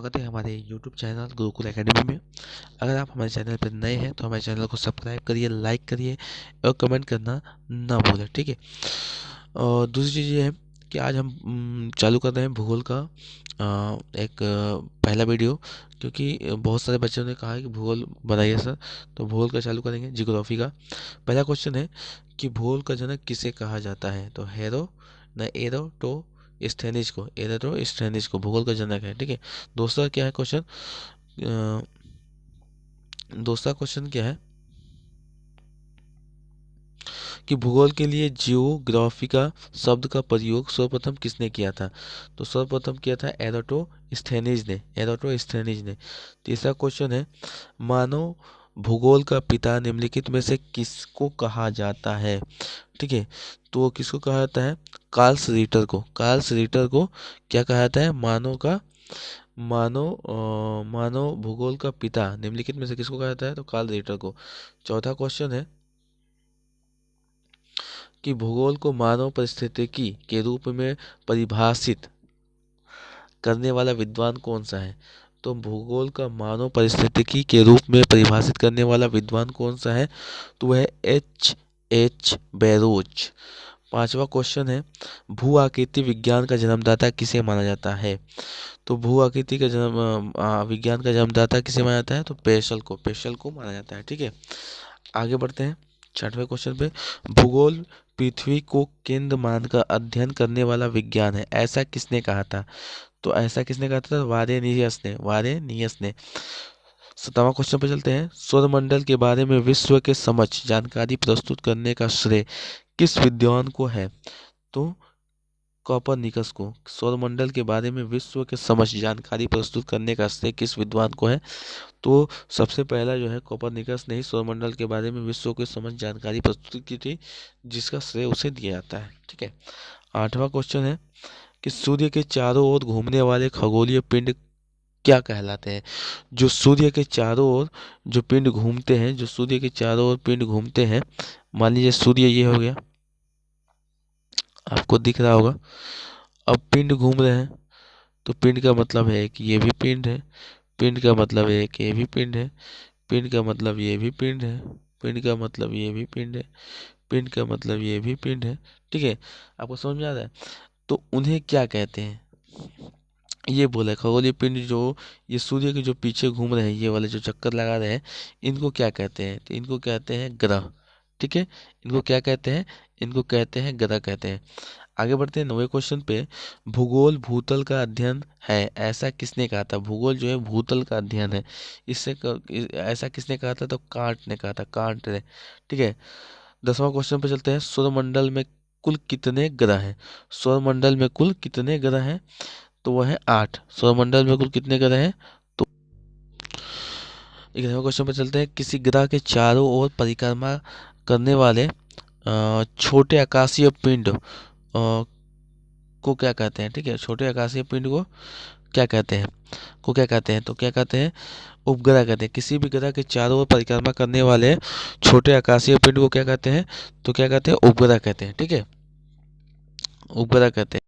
स्वागत है हमारे YouTube चैनल गुरुकुल एकेडमी में। अगर आप हमारे चैनल पर नए हैं तो हमारे चैनल को सब्सक्राइब करिए, लाइक करिए और कमेंट करना ना भूलें, ठीक है। और दूसरी चीज़ ये है कि आज हम चालू कर रहे हैं भूगोल का एक पहला वीडियो, क्योंकि बहुत सारे बच्चों ने कहा है कि भूगोल बनाइए सर, तो भूगोल का चालू करेंगे। जियोग्राफी का पहला क्वेश्चन है कि भूगोल का जनक किसे कहा जाता है, तो एरोस्ट्रेनिज को भूगोल का जनक है, ठीक है। दूसरा क्या है क्वेश्चन, दूसरा क्वेश्चन क्या है कि भूगोल के लिए जियोग्राफी का शब्द का प्रयोग सर्वप्रथम किसने किया था, तो सर्वप्रथम किया था एरोस्ट्रेनिज ने। तीसरा क्वेश्चन है मानव भूगोल का पिता निम्नलिखित में से किसको कहा जाता है, ठीक है। तो किसको कहा जाता है, कार्ल रिटर को क्या कहा जाता है, मानव भूगोल का पिता निम्नलिखित में से किसको कहा जाता है, तो कार्ल रिटर को। चौथा क्वेश्चन है कि भूगोल को मानव परिस्थितिकी के रूप में परिभाषित करने वाला विद्वान कौन सा है, तो भूगोल का मानव परिस्थितिकी के रूप में परिभाषित करने वाला विद्वान कौन सा है, तो वह एच बैरोज। पांचवा क्वेश्चन है भू आकृति विज्ञान का जन्मदाता किसे माना जाता है, तो भू आकृति का विज्ञान का जन्मदाता किसे माना जाता है, तो पेशल को माना जाता है, ठीक है। आगे बढ़ते हैं छठवें क्वेश्चन पे। भूगोल पृथ्वी को केंद्र मानकर अध्ययन करने वाला विज्ञान है, ऐसा किसने कहा था, तो ऐसा किसने कहा था, वारेनियस ने। 7वां क्वेश्चन पे चलते हैं। सौरमंडल के बारे में विश्व के समक्ष जानकारी प्रस्तुत करने का श्रेय किस विद्वान को है, तो कोपरनिकस को। सौरमंडल के बारे में विश्व के समक्ष जानकारी प्रस्तुत करने का श्रेय किस विद्वान को है, तो सबसे पहला जो है कोपरनिकस ने ही सौरमंडल के बारे में विश्व के समक्ष जानकारी प्रस्तुत की थी, जिसका श्रेय उसे दिया जाता है, ठीक है। 8वां क्वेश्चन है कि सूर्य के चारों ओर घूमने वाले खगोलीय पिंड क्या कहलाते हैं, जो सूर्य के चारों ओर जो पिंड घूमते हैं, मान लीजिए सूर्य ये हो गया, आपको दिख रहा होगा। अब पिंड घूम रहे हैं, तो पिंड का मतलब है कि ये भी पिंड है, पिंड का मतलब है कि ये भी पिंड है, पिंड का मतलब ये भी पिंड है, पिंड का मतलब ये भी पिंड है, पिंड का मतलब ये भी पिंड है, ठीक है। आपको समझ में आ रहा है, तो उन्हें क्या कहते हैं, ये बोले खगोलीय पिंड जो ये सूर्य के जो पीछे घूम रहे हैं, ये वाले जो चक्कर लगा रहे हैं, इनको क्या कहते हैं, तो इनको कहते हैं ग्रह, ठीक है। इनको क्या कहते हैं, इनको कहते हैं ग्रह कहते हैं। आगे बढ़ते हैं 9वें क्वेश्चन पे। भूगोल भूतल का अध्ययन है, ऐसा किसने कहा था, भूगोल जो है भूतल का अध्ययन है, ऐसा किसने कहा था, तो कांट ने कहा था, कांट ने, ठीक है। 10वां क्वेश्चन पे चलते हैं। सौरमंडल में कुल कितने ग्रह हैं, सौरमंडल में कुल कितने ग्रह हैं, तो वह है 8। सौरमंडल में कुल कितने ग्रह हैं, तो 11वें क्वेश्चन पे चलते हैं। किसी ग्रह के चारों ओर परिक्रमा करने वाले छोटे आकाशीय पिंड को क्या कहते हैं, ठीक है। छोटे आकाशीय पिंड को क्या कहते हैं, तो क्या कहते हैं, उपग्रह कहते हैं। किसी भी ग्रह के चारों ओर परिक्रमा करने वाले छोटे आकाशीय पिंड को क्या कहते हैं, तो क्या कहते हैं, उपग्रह कहते हैं, ठीक है, उपग्रह कहते हैं।